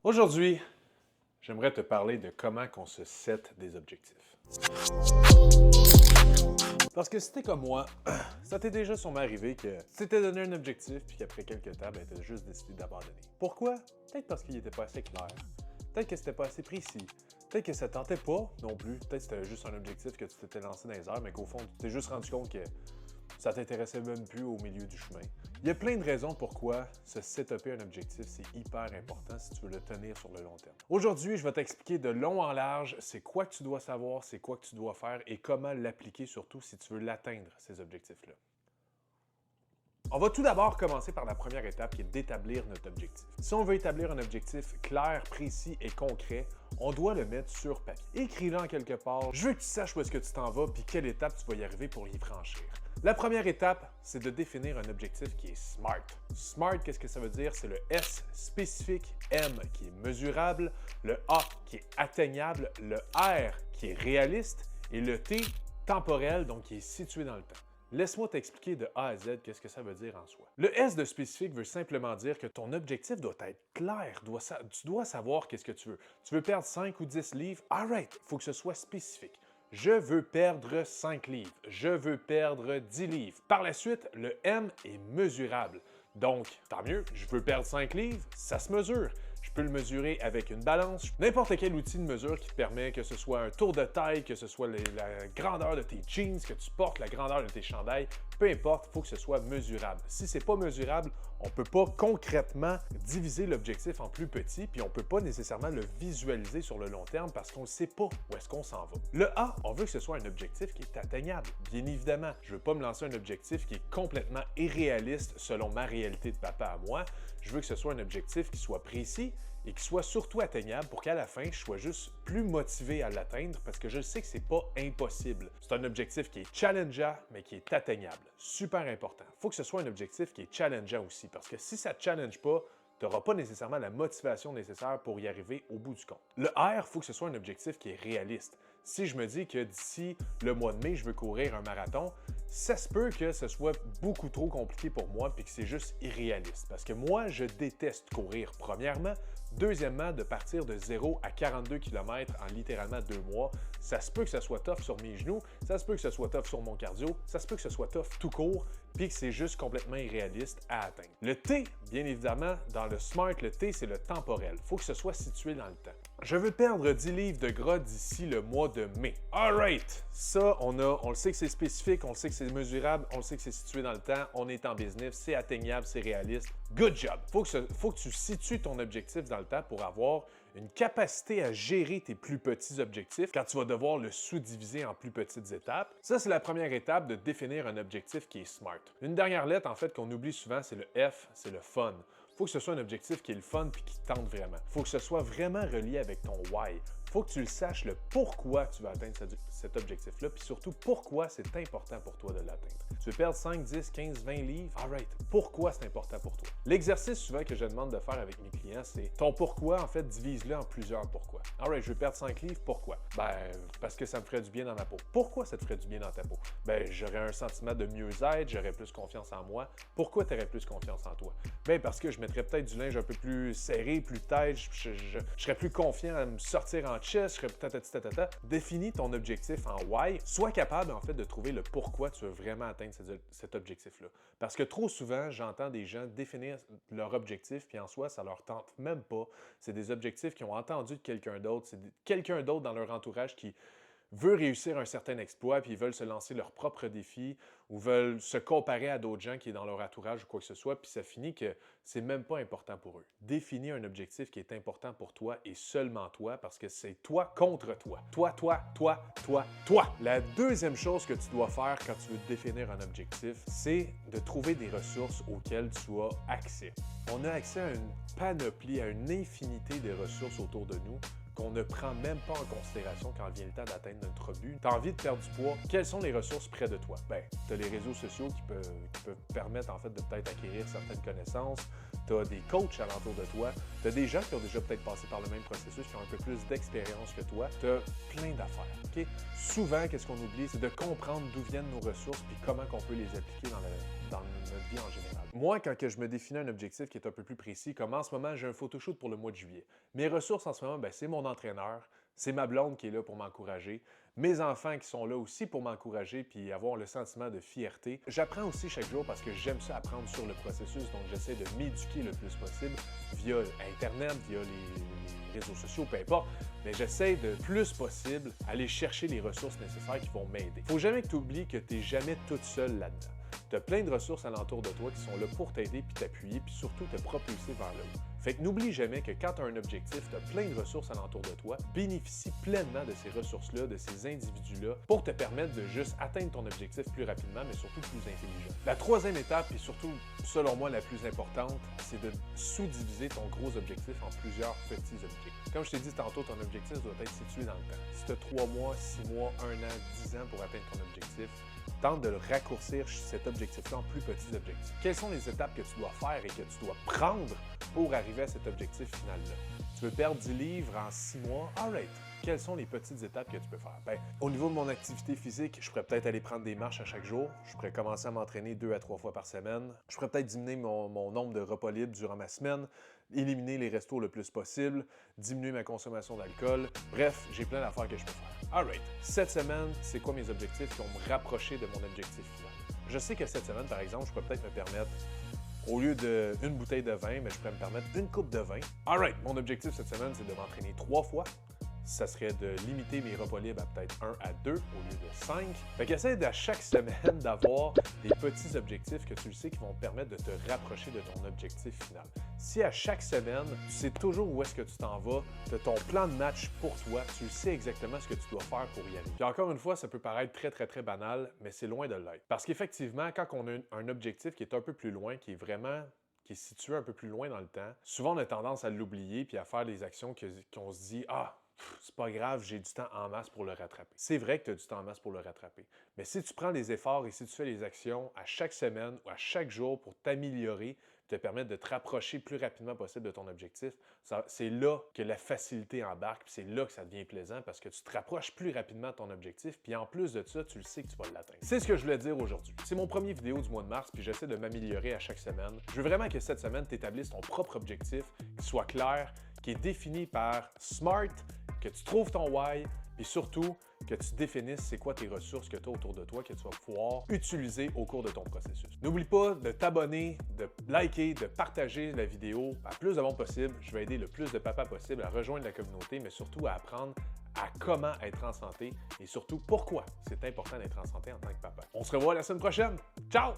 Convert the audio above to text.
Aujourd'hui, j'aimerais te parler de comment qu'on se set des objectifs. Parce que si t'es comme moi, ça t'est déjà sûrement arrivé que tu t'étais donné un objectif puis qu'après quelques temps, tu as juste décidé d'abandonner. Pourquoi? Peut-être parce qu'il n'était pas assez clair. Peut-être que c'était pas assez précis. Peut-être que ça ne tentait pas non plus. Peut-être que c'était juste un objectif que tu t'étais lancé dans les airs, mais qu'au fond, tu t'es juste rendu compte que ça t'intéressait même plus au milieu du chemin. Il y a plein de raisons pourquoi se setuper un objectif, c'est hyper important si tu veux le tenir sur le long terme. Aujourd'hui, je vais t'expliquer de long en large c'est quoi que tu dois savoir, c'est quoi que tu dois faire et comment l'appliquer surtout si tu veux l'atteindre, ces objectifs-là. On va tout d'abord commencer par la première étape qui est d'établir notre objectif. Si on veut établir un objectif clair, précis et concret, on doit le mettre sur papier. Écris-le en quelque part. Je veux que tu saches où est-ce que tu t'en vas puis quelle étape tu vas y arriver pour y franchir. La première étape, c'est de définir un objectif qui est SMART. SMART, qu'est-ce que ça veut dire? C'est le S spécifique, M qui est mesurable, le A qui est atteignable, le R qui est réaliste et le T temporel, donc qui est situé dans le temps. Laisse-moi t'expliquer de A à Z qu'est-ce que ça veut dire en soi. Le S de spécifique veut simplement dire que ton objectif doit être clair, tu dois savoir qu'est-ce que tu veux. Tu veux perdre 5 ou 10 livres? Alright, il faut que ce soit spécifique. Je veux perdre 5 livres. Je veux perdre 10 livres. Par la suite, le M est mesurable. Donc, tant mieux, je veux perdre 5 livres, ça se mesure. Je peux le mesurer avec une balance, n'importe quel outil de mesure qui te permet que ce soit un tour de taille, que ce soit la grandeur de tes jeans que tu portes, la grandeur de tes chandails, peu importe, il faut que ce soit mesurable. Si ce n'est pas mesurable, on ne peut pas concrètement diviser l'objectif en plus petit, puis on ne peut pas nécessairement le visualiser sur le long terme parce qu'on ne sait pas où est-ce qu'on s'en va. Le A, on veut que ce soit un objectif qui est atteignable. Bien évidemment, je ne veux pas me lancer un objectif qui est complètement irréaliste selon ma réalité de papa à moi. Je veux que ce soit un objectif qui soit précis et qui soit surtout atteignable pour qu'à la fin, je sois juste plus motivé à l'atteindre parce que je sais que c'est pas impossible. C'est un objectif qui est challengeant, mais qui est atteignable. Super important. Il faut que ce soit un objectif qui est challengeant aussi parce que si ça ne te challenge pas, tu n'auras pas nécessairement la motivation nécessaire pour y arriver au bout du compte. Le R, il faut que ce soit un objectif qui est réaliste. Si je me dis que d'ici le mois de mai, je veux courir un marathon, ça se peut que ce soit beaucoup trop compliqué pour moi et que c'est juste irréaliste. Parce que moi, je déteste courir, premièrement. Deuxièmement, de partir de 0 à 42 km en littéralement 2 mois, ça se peut que ce soit tough sur mes genoux, ça se peut que ce soit tough sur mon cardio, ça se peut que ce soit tough tout court, puis que c'est juste complètement irréaliste à atteindre. Le T, bien évidemment, dans le SMART, le T, c'est le temporel. Il faut que ce soit situé dans le temps. Je veux perdre 10 livres de gras d'ici le mois de mai. Alright! Ça, on le sait que c'est spécifique, on le sait que c'est mesurable, on le sait que c'est situé dans le temps, on est en business, c'est atteignable, c'est réaliste. Good job! Faut que tu situes ton objectif dans le temps pour avoir une capacité à gérer tes plus petits objectifs quand tu vas devoir le sous-diviser en plus petites étapes. Ça, c'est la première étape de définir un objectif qui est SMART. Une dernière lettre, en fait, qu'on oublie souvent, c'est le F, c'est le fun. Il faut que ce soit un objectif qui est le fun et qui tente vraiment. Il faut que ce soit vraiment relié avec ton why. Il faut que tu le saches le pourquoi tu vas atteindre cet objectif-là, puis surtout pourquoi c'est important pour toi de l'atteindre. Tu veux perdre 5, 10, 15, 20 livres? Alright, pourquoi c'est important pour toi? L'exercice souvent que je demande de faire avec mes clients, c'est ton pourquoi, en fait, divise-le en plusieurs pourquoi. Alright, je veux perdre 5 livres, pourquoi? Ben, parce que ça me ferait du bien dans ma peau. Pourquoi ça te ferait du bien dans ta peau? Ben, j'aurais un sentiment de mieux-être, j'aurais plus confiance en moi. Pourquoi tu aurais plus confiance en toi? Ben, parce que je mettrais peut-être du linge un peu plus serré, plus tête, je serais plus confiant à me sortir en chest, je serais peut-être. Définis ton objectif en why. Sois capable, en fait, de trouver le pourquoi tu veux vraiment atteindre cet objectif-là. Parce que trop souvent, j'entends des gens définir leur objectif, puis en soi, ça leur tente même pas. C'est des objectifs qu'ils ont entendus de quelqu'un d'autre. C'est quelqu'un d'autre dans leur entourage qui veut réussir un certain exploit, puis ils veulent se lancer leur propre défi ou veulent se comparer à d'autres gens qui est dans leur entourage ou quoi que ce soit, puis ça finit que c'est même pas important pour eux. Définis un objectif qui est important pour toi et seulement toi, parce que c'est toi contre toi. Toi. La deuxième chose que tu dois faire quand tu veux définir un objectif, c'est de trouver des ressources auxquelles tu as accès. On a accès à une panoplie, à une infinité de ressources autour de nous qu'on ne prend même pas en considération quand vient le temps d'atteindre notre but. Tu as envie de perdre du poids, quelles sont les ressources près de toi? Ben, tu as les réseaux sociaux qui peuvent permettre en fait de peut-être acquérir certaines connaissances. tu as des coachs alentour de toi, tu as des gens qui ont déjà peut-être passé par le même processus, qui ont un peu plus d'expérience que toi, tu as plein d'affaires. Okay? Souvent, qu'est-ce qu'on oublie, c'est de comprendre d'où viennent nos ressources puis comment on peut les appliquer dans notre vie en général. Moi, quand je me définis un objectif qui est un peu plus précis, comme en ce moment, j'ai un photoshoot pour le mois de juillet. Mes ressources en ce moment, c'est mon entraîneur, c'est ma blonde qui est là pour m'encourager, mes enfants qui sont là aussi pour m'encourager puis avoir le sentiment de fierté. J'apprends aussi chaque jour parce que j'aime ça apprendre sur le processus, donc j'essaie de m'éduquer le plus possible via Internet, via les réseaux sociaux, peu importe, mais j'essaie de plus possible aller chercher les ressources nécessaires qui vont m'aider. Faut jamais que tu oublies que tu n'es jamais toute seule là-dedans. Tu as plein de ressources alentour de toi qui sont là pour t'aider puis t'appuyer puis surtout te propulser vers le haut. Fait que n'oublie jamais que quand tu as un objectif, tu as plein de ressources alentour de toi. Bénéficie pleinement de ces ressources-là, de ces individus-là pour te permettre de juste atteindre ton objectif plus rapidement, mais surtout plus intelligent. La troisième étape, et surtout, selon moi, la plus importante, c'est de sous-diviser ton gros objectif en plusieurs petits objectifs. Comme je t'ai dit tantôt, ton objectif doit être situé dans le temps. Si tu as 3 mois, 6 mois, 1 an, 10 ans pour atteindre ton objectif, tente de le raccourcir cet objectif-là en plus petits objectifs. Quelles sont les étapes que tu dois faire et que tu dois prendre pour arriver à cet objectif final-là? Tu veux perdre 10 livres en 6 mois? Alright! Quelles sont les petites étapes que tu peux faire? Bien, au niveau de mon activité physique, je pourrais peut-être aller prendre des marches à chaque jour. Je pourrais commencer à m'entraîner 2 à 3 fois par semaine. Je pourrais peut-être diminuer mon nombre de repas libres durant ma semaine, éliminer les restos le plus possible, diminuer ma consommation d'alcool. Bref, j'ai plein d'affaires que je peux faire. Alright! Cette semaine, c'est quoi mes objectifs qui vont me rapprocher de mon objectif final? Je sais que cette semaine, par exemple, je pourrais peut-être me permettre, au lieu d'une bouteille de vin, mais je pourrais me permettre une coupe de vin. Alright! Mon objectif cette semaine, c'est de m'entraîner 3 fois. Ça serait de limiter mes repas libres à peut-être 1 à 2 au lieu de 5. Fait qu'essaie à chaque semaine d'avoir des petits objectifs que tu le sais qui vont te permettre de te rapprocher de ton objectif final. Si à chaque semaine, tu sais toujours où est-ce que tu t'en vas, tu as ton plan de match pour toi, tu sais exactement ce que tu dois faire pour y aller. Puis encore une fois, ça peut paraître très banal, mais c'est loin de l'être. Parce qu'effectivement, quand on a un objectif qui est un peu plus loin, qui est situé un peu plus loin dans le temps, souvent on a tendance à l'oublier puis à faire des actions qu'on se dit « Ah, c'est pas grave, j'ai du temps en masse pour le rattraper. » C'est vrai que tu as du temps en masse pour le rattraper. Mais si tu prends les efforts et si tu fais les actions à chaque semaine ou à chaque jour pour t'améliorer, te permettre de te rapprocher le plus rapidement possible de ton objectif, c'est là que la facilité embarque, puis c'est là que ça devient plaisant parce que tu te rapproches plus rapidement de ton objectif, puis en plus de ça, tu le sais que tu vas l'atteindre. C'est ce que je voulais dire aujourd'hui. C'est mon premier vidéo du mois de mars, puis j'essaie de m'améliorer à chaque semaine. Je veux vraiment que cette semaine, tu établisses ton propre objectif, qui soit clair, qui est défini par SMART, que tu trouves ton why, et surtout que tu définisses c'est quoi tes ressources que tu as autour de toi que tu vas pouvoir utiliser au cours de ton processus. N'oublie pas de t'abonner, de liker, de partager la vidéo à plus de monde possible. Je vais aider le plus de papas possible à rejoindre la communauté, mais surtout à apprendre à comment être en santé et surtout pourquoi c'est important d'être en santé en tant que papa. On se revoit la semaine prochaine. Ciao!